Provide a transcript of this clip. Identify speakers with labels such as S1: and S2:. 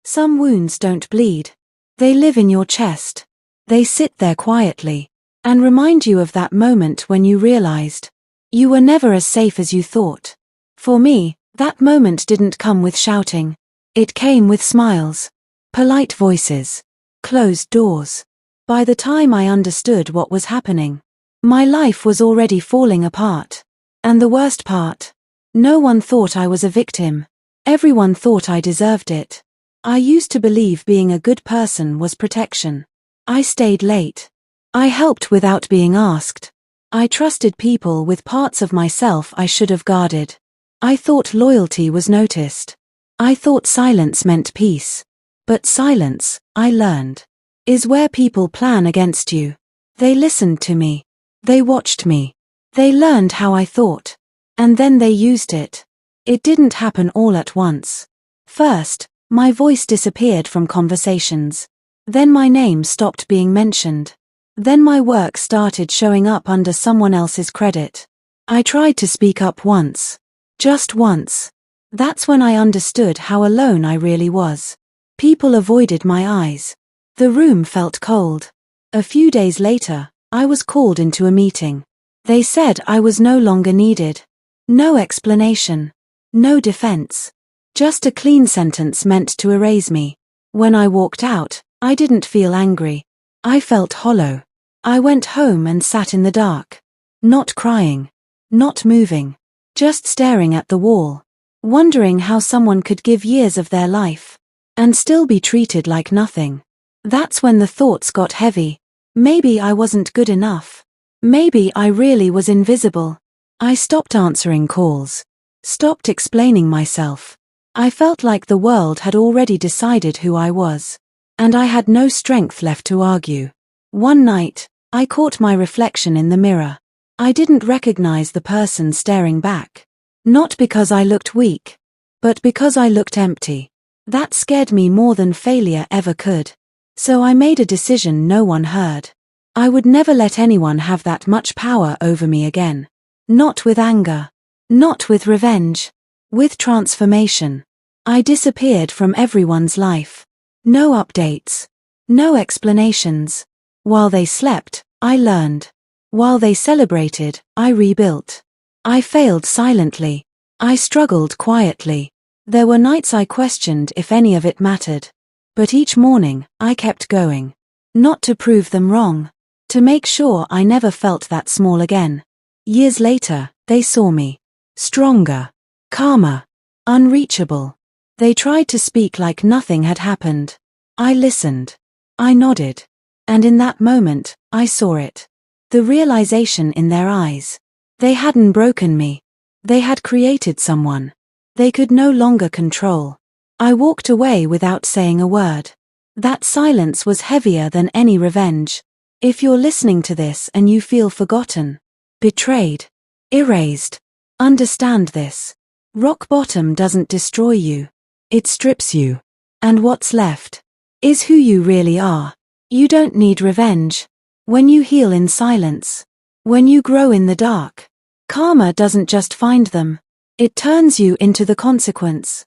S1: Some wounds don't bleed. They live in your chest. They sit there quietly and remind you of that moment when you realized you were never as safe as you thought. For me, that moment didn't come with shouting. It came with smiles, polite voices, closed doors. By the time I understood what was happening, my life was already falling apart. And the worst part, no one thought I was a victim. Everyone thought I deserved it. I used to believe being a good person was protection. I stayed late. I helped without being asked. I trusted people with parts of myself I should have guarded. I thought loyalty was noticed. I thought silence meant peace. But silence, I learned, is where people plan against you. They listened to me. They watched me. They learned how I thought. And then they used it. It didn't happen all at once. First, my voice disappeared from conversations. Then my name stopped being mentioned. Then my work started showing up under someone else's credit. I tried to speak up once. Just once. That's when I understood how alone I really was. People avoided my eyes. The room felt cold. A few days later, I was called into a meeting. They said I was no longer needed. No explanation. No defense. Just a clean sentence meant to erase me. When I walked out, I didn't feel angry. I felt hollow. I went home and sat in the dark. Not crying. Not moving. Just staring at the wall. Wondering how someone could give years of their life and still be treated like nothing. That's when the thoughts got heavy. Maybe I wasn't good enough. Maybe I really was invisible. I stopped answering calls. Stopped explaining myself. I felt like the world had already decided who I was. And I had no strength left to argue. One night, I caught my reflection in the mirror. I didn't recognize the person staring back. Not because I looked weak, but because I looked empty. That scared me more than failure ever could. So I made a decision no one heard. I would never let anyone have that much power over me again. Not with anger. Not with revenge. With transformation. I disappeared from everyone's life. No updates. No explanations. While they slept, I learned. While they celebrated, I rebuilt. I failed silently. I struggled quietly. There were nights I questioned if any of it mattered. But each morning, I kept going. Not to prove them wrong. To make sure I never felt that small again. Years later, they saw me. Stronger. Calmer. Unreachable. They tried to speak like nothing had happened. I listened. I nodded. And in that moment, I saw it. The realization in their eyes. They hadn't broken me. They had created someone they could no longer control. I walked away without saying a word. That silence was heavier than any revenge. If you're listening to this and you feel forgotten, betrayed, erased, understand this. Rock bottom doesn't destroy you. It strips you. And what's left is who you really are. You don't need revenge. When you heal in silence, when you grow in the dark, karma doesn't just find them. It turns you into the consequence.